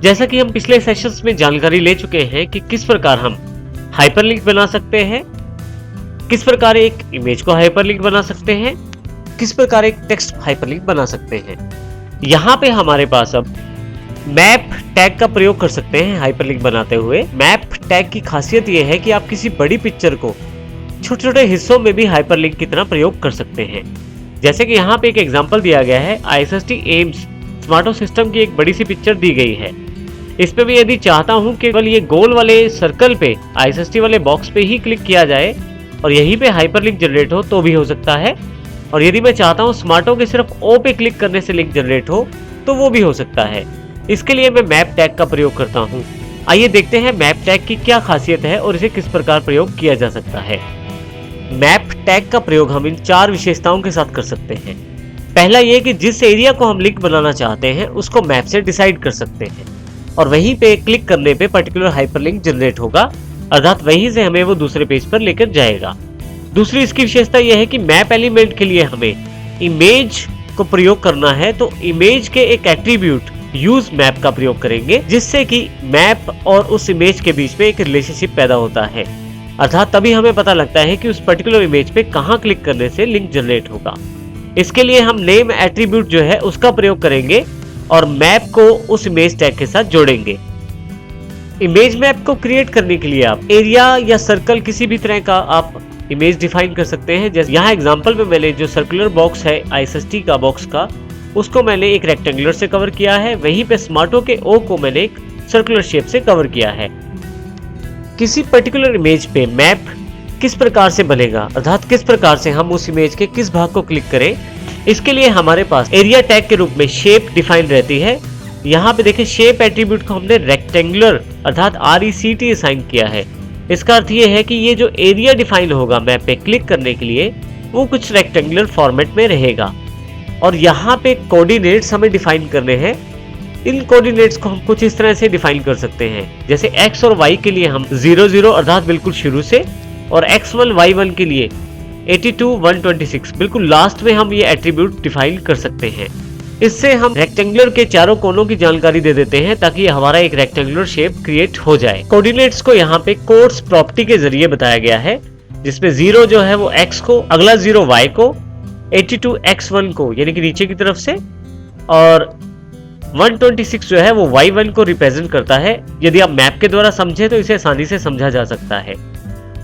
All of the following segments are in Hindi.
जैसा कि हम पिछले सेशंस में जानकारी ले चुके हैं कि किस प्रकार हम हाइपरलिंक बना सकते हैं, किस प्रकार एक इमेज को हाइपरलिंक बना सकते हैं, किस प्रकार एक टेक्स्ट हाइपरलिंक बना सकते हैं। यहाँ पे हमारे पास अब मैप टैग का प्रयोग कर सकते हैं हाइपरलिंक बनाते हुए। मैप टैग की खासियत यह है कि आप किसी बड़ी पिक्चर को छोटे छोटे हिस्सों में भी हाइपरलिंक की तरह प्रयोग कर सकते हैं। जैसे कि यहाँ पे एक एग्जांपल दिया गया है, ISST एम्स स्मार्टो सिस्टम की एक बड़ी सी पिक्चर दी गई है। इस पे मैं यदि चाहता हूँ कि केवल ये गोल वाले सर्कल पे ISST वाले बॉक्स पे ही क्लिक किया जाए और यहीं पे हाइपरलिंक जनरेट हो तो भी हो सकता है, और यदि मैं चाहता हूँ स्मार्टो के सिर्फ O पे क्लिक करने से लिंक जनरेट हो तो वो भी हो सकता है। इसके लिए मैं मैप टैग का प्रयोग करता हूँ। आइए देखते हैं मैप टैग की क्या खासियत है और इसे किस प्रकार प्रयोग किया जा सकता है। मैप टैग का प्रयोग हम इन 4 विशेषताओं के साथ कर सकते हैं। पहला ये कि जिस एरिया को हम लिंक बनाना चाहते हैं उसको मैप से डिसाइड कर सकते हैं और वहीं पे क्लिक करने पे पर्टिकुलर हाइपरलिंक जनरेट होगा, अर्थात वहीं से हमें वो दूसरे पेज पर लेकर जाएगा। दूसरी इसकी विशेषता यह है कि मैप एलिमेंट के लिए हमें इमेज को प्रयोग करना है तो इमेज के एक एट्रीब्यूट यूज मैप का प्रयोग करेंगे, जिससे कि मैप और उस इमेज के बीच में एक रिलेशनशिप पैदा होता है, अर्थात तभी हमें पता लगता है कि उस पर्टिकुलर इमेज पे कहाँ क्लिक करने से लिंक जनरेट होगा। इसके लिए हम नेम एट्रीब्यूट जो है उसका प्रयोग करेंगे और मैप को उस इमेज टैग के साथ जोड़ेंगे। इमेज मैप को क्रिएट करने के लिए आप एरिया या सर्कल किसी भी तरह का आप इमेज डिफाइन कर सकते हैं। जैसे यहाँ एग्जांपल में मैंने जो सर्कुलर बॉक्स है ISST का बॉक्स का, उसको मैंने एक रेक्टेंगुलर से कवर किया है, वहीं पे स्मार्टो के O को मैंने एक सर्कुलर शेप से कवर किया है। किसी पर्टिकुलर इमेज पे मैप किस प्रकार से बनेगा, अर्थात किस प्रकार से हम उस इमेज के किस भाग को क्लिक करें, इसके लिए हमारे पास एरिया टैग के रूप में शेप डिफाइन रहती है। यहाँ पे देखिए शेप एट्रीब्यूट को हमने रेक्टेंगुलर अर्थात RECT असाइन किया है। इसका अर्थ ये है कि ये जो एरिया डिफाइन होगा मैप पे क्लिक करने के लिए वो कुछ रेक्टेंगुलर फॉर्मेट में रहेगा और यहाँ पे कोऑर्डिनेट्स हमें डिफाइन करने हैं। इन कोऑर्डिनेट्स को हम कुछ इस तरह से डिफाइन कर सकते हैं, जैसे x और y के लिए हम 00 अर्थात बिल्कुल शुरू से, और x1 y1 के लिए 82 126 बिल्कुल लास्ट में हम ये एट्रीब्यूट डिफाइन कर सकते हैं। इससे हम रेक्टेंगुलर के चारों कोनों की जानकारी दे देते हैं ताकि हमारा एक रेक्टेंगुलर शेप क्रिएट हो जाए। कोऑर्डिनेट्स को यहाँ पे कोट्स प्रॉपर्टी के जरिए बताया गया है, जिसमें 0 जो है वो x को, अगला 0 y को, 82 x1 को यानी कि नीचे की तरफ से, और 126 जो है वो y1 को रिप्रेजेंट करता है। यदि आप मैप के द्वारा समझे तो इसे आसानी से समझा जा सकता है।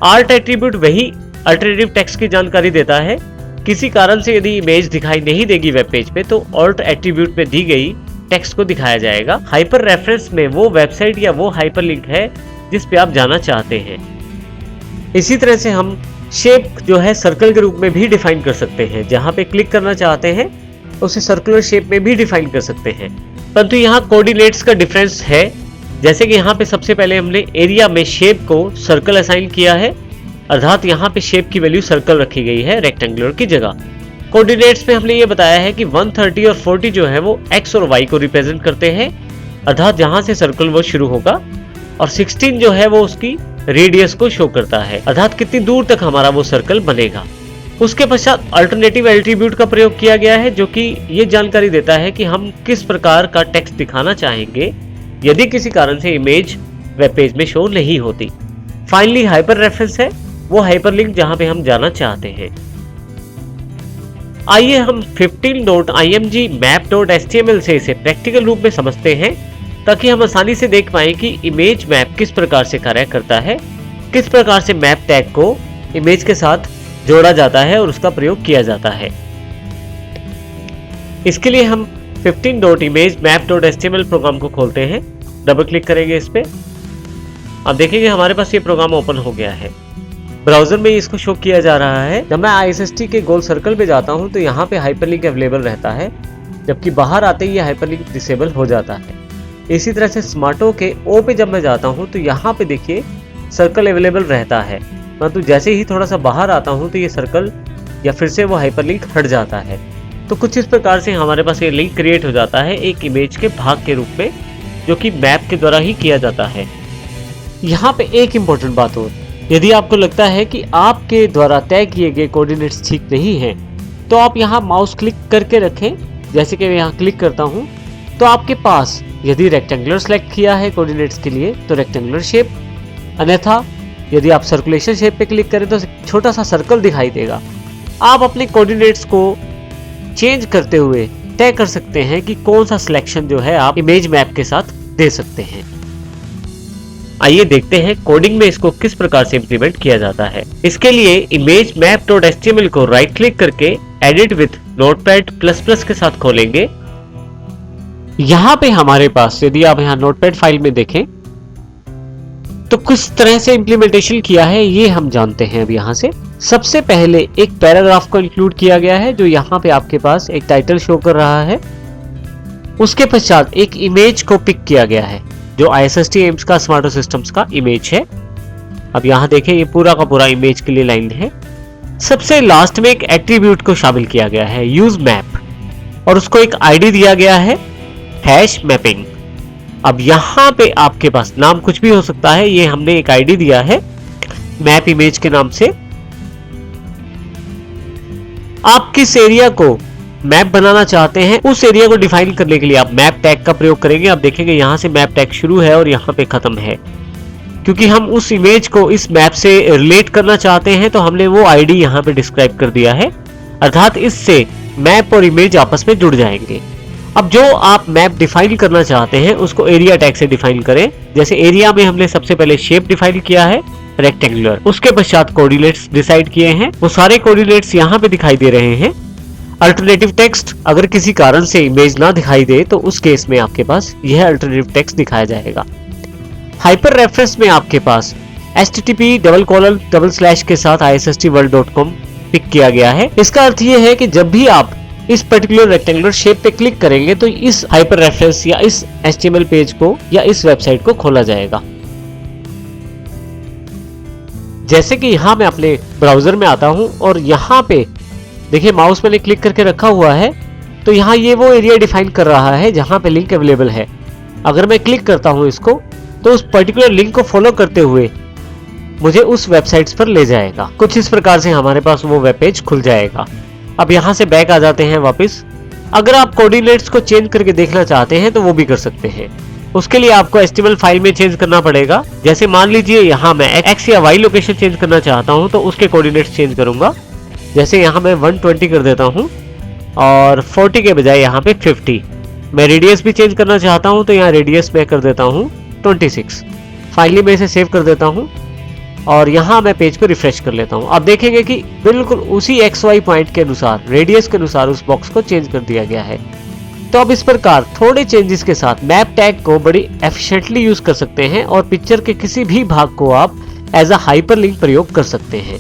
आर्ट एट्रीब्यूट वही अल्टरनेटिव टेक्स्ट की जानकारी देता है। किसी कारण से यदि इमेज दिखाई नहीं देगी वेब पेज पे तो ऑल्ट एट्रीब्यूट में दी गई टेक्स्ट को दिखाया जाएगा। हाइपर रेफरेंस में वो वेबसाइट या वो हाइपरलिंक है जिस पे आप जाना चाहते हैं। इसी तरह से हम शेप जो है सर्कल के रूप में भी डिफाइन कर सकते हैं। जहां पे क्लिक करना चाहते हैं उसे सर्कुलर शेप में भी डिफाइन कर सकते हैं, परंतु यहाँ कोऑर्डिनेट्स का डिफरेंस है। जैसे कि यहाँ पे सबसे पहले हमने एरिया में शेप को सर्कल असाइन किया है, अर्थात यहाँ पे शेप की वैल्यू सर्कल रखी गई है रेक्टेंगुलर की जगह। कोऑर्डिनेट्स में हमने ये बताया है कि 130 और 40 जो है वो x और y को रिप्रेजेंट करते हैं, अर्थात जहां से सर्कल वो शुरू होगा, और 16 जो है वो उसकी रेडियस को शो करता है, अर्थात कितनी दूर तक हमारा वो सर्कल बनेगा। उसके पश्चात अल्टरनेटिव एट्रीब्यूट का प्रयोग किया गया है, जो कि ये जानकारी देता है कि हम किस प्रकार का टेक्स्ट दिखाना चाहेंगे यदि किसी कारण से इमेज वेब पेज में शो नहीं होती। फाइनली हाइपर रेफरेंस है वो हाइपरलिंक जहां पे हम जाना चाहते हैं। आइए हम 15.img-map.html से इसे प्रैक्टिकल रूप में समझते हैं ताकि हम आसानी से देख पाएं कि इमेज मैप किस प्रकार से कार्य करता है, किस प्रकार से मैप टैग को इमेज के साथ जोड़ा जाता है और उसका प्रयोग किया जाता है। इसके लिए हम 15.img-map.html प्रोग्राम को खोलते हैं, डबल क्लिक करेंगे इस पे। अब देखेंगे हमारे पास ये प्रोग्राम ओपन हो गया है। ब्राउजर में इसको शो किया जा रहा है। जब मैं ISST के गोल सर्कल पे जाता हूं तो यहाँ पे हाइपरलिंक अवेलेबल रहता है, जबकि बाहर आते ही ये हाइपरलिंक डिसेबल हो जाता है। इसी तरह से स्मार्टो के O पे जब मैं जाता हूं तो यहाँ पे देखिए सर्कल अवेलेबल रहता है, परंतु जैसे ही थोड़ा सा बाहर आता हूं तो ये सर्कल या फिर से वो हाइपरलिंक हट जाता है। तो कुछ इस प्रकार से हमारे पास ये लिंक क्रिएट हो जाता है एक इमेज के भाग के रूप में, जो कि मैप के द्वारा ही किया जाता है। यहाँ पे एक इम्पोर्टेंट बात और, यदि आपको लगता है कि आपके द्वारा तय किए गए कोऑर्डिनेट्स ठीक नहीं हैं, तो आप यहाँ माउस क्लिक करके रखें। जैसे कि मैं यहाँ क्लिक करता हूँ तो आपके पास यदि रेक्टेंगुलर सेलेक्ट किया है कोऑर्डिनेट्स के लिए तो रेक्टेंगुलर शेप, अन्यथा यदि आप सर्कुलेशन शेप पे क्लिक करें तो छोटा सा सर्कल दिखाई देगा। आप अपने कोऑर्डिनेट्स को चेंज करते हुए तय कर सकते हैं कि कौन सा सिलेक्शन जो है आप इमेज मैप के साथ दे सकते हैं। आइए देखते हैं कोडिंग में इसको किस प्रकार से इंप्लीमेंट किया जाता है। इसके लिए इमेज मैप.html को राइट क्लिक करके एडिट विद नोटपैड ++ के साथ खोलेंगे। यहाँ पे हमारे पास यदि आप यहाँ नोटपैड फाइल में देखें तो किस तरह से इंप्लीमेंटेशन किया है ये हम जानते हैं। अब यहाँ से सबसे पहले एक पैराग्राफ को इंक्लूड किया गया है जो यहाँ पे आपके पास एक टाइटल शो कर रहा है। उसके पश्चात एक इमेज को पिक किया गया है जो ISST एम्स का स्मार्टो सिस्टम्स का इमेज है। अब यहाँ देखें ये पूरा का पूरा इमेज के लिए लाइन है। सबसे लास्ट में एक एट्रीब्यूट को शामिल किया गया है यूज मैप और उसको एक आईडी दिया गया है #mapping। अब यहाँ पे आपके पास नाम कुछ भी हो सकता है, ये हमने एक आईडी दिया है मैप इमेज के नाम से। आप किस एरिया को मैप बनाना चाहते हैं उस एरिया को डिफाइन करने के लिए आप मैप टैग का प्रयोग करेंगे। आप देखेंगे यहाँ से मैप टैग शुरू है और यहाँ पे खत्म है। क्योंकि हम उस इमेज को इस मैप से रिलेट करना चाहते हैं तो हमने वो आईडी यहाँ पे डिस्क्राइब कर दिया है, अर्थात इससे मैप और इमेज आपस में जुड़ जाएंगे। अब जो आप मैप डिफाइन करना चाहते हैं उसको एरिया टैग से डिफाइन करें। जैसे एरिया में हमने सबसे पहले शेप डिफाइन किया है रेक्टेंगुलर, उसके पश्चात कोऑर्डिनेट्स डिसाइड किए हैं। वो सारे कोऑर्डिनेट्स यहाँ पे दिखाई दे रहे हैं। अल्टरनेटिव टेक्स्ट, अगर किसी कारण से इमेज ना दिखाई दे तो उस केस में आपके पास यह अल्टरनेटिव टेक्स्ट दिखाया जाएगा। हाइपर रेफरेंस में आपके पास http:// के साथ issstworld.com पिक किया गया है। इसका अर्थ यह है कि जब भी आप इस पर्टिकुलर रेक्टेंगुलर शेप पे क्लिक करेंगे तो इस हाइपर रेफरेंस या इस HTML पेज को या इस वेबसाइट को खोला जाएगा। जैसे कि यहाँ मैं अपने ब्राउजर में आता हूँ और यहाँ पे देखिए माउस मैंने क्लिक करके रखा हुआ है तो यहाँ ये वो एरिया डिफाइन कर रहा है जहाँ पे लिंक अवेलेबल है। अगर मैं क्लिक करता हूँ इसको तो उस पर्टिकुलर लिंक को फॉलो करते हुए मुझे उस वेबसाइट्स पर ले जाएगा। कुछ इस प्रकार से हमारे पास वो वेब पेज खुल जाएगा। अब यहाँ से बैक आ जाते हैं वापस। अगर आप कोऑर्डिनेट्स को चेंज करके देखना चाहते हैं तो वो भी कर सकते हैं। उसके लिए आपको HTML फाइल में चेंज करना पड़ेगा। जैसे मान लीजिए यहाँ मैं X या Y लोकेशन चेंज करना चाहता हूँ तो उसके कोऑर्डिनेट्स चेंज करूंगा। जैसे यहाँ मैं 120 कर देता हूँ और 40 के बजाय यहाँ पे 50। मैं रेडियस भी चेंज करना चाहता हूँ तो यहाँ रेडियस मैं कर देता हूँ 26। फाइनली मैं इसे सेव कर देता हूँ और यहाँ मैं पेज को रिफ्रेश कर लेता हूँ। अब देखेंगे कि बिल्कुल उसी XY पॉइंट के अनुसार, रेडियस के अनुसार उस बॉक्स को चेंज कर दिया गया है। तो अब इस प्रकार थोड़े चेंजेस के साथ मैप टैग को बड़ी एफिशिएंटली यूज कर सकते हैं और पिक्चर के किसी भी भाग को आप एज अ हाइपरलिंक प्रयोग कर सकते हैं।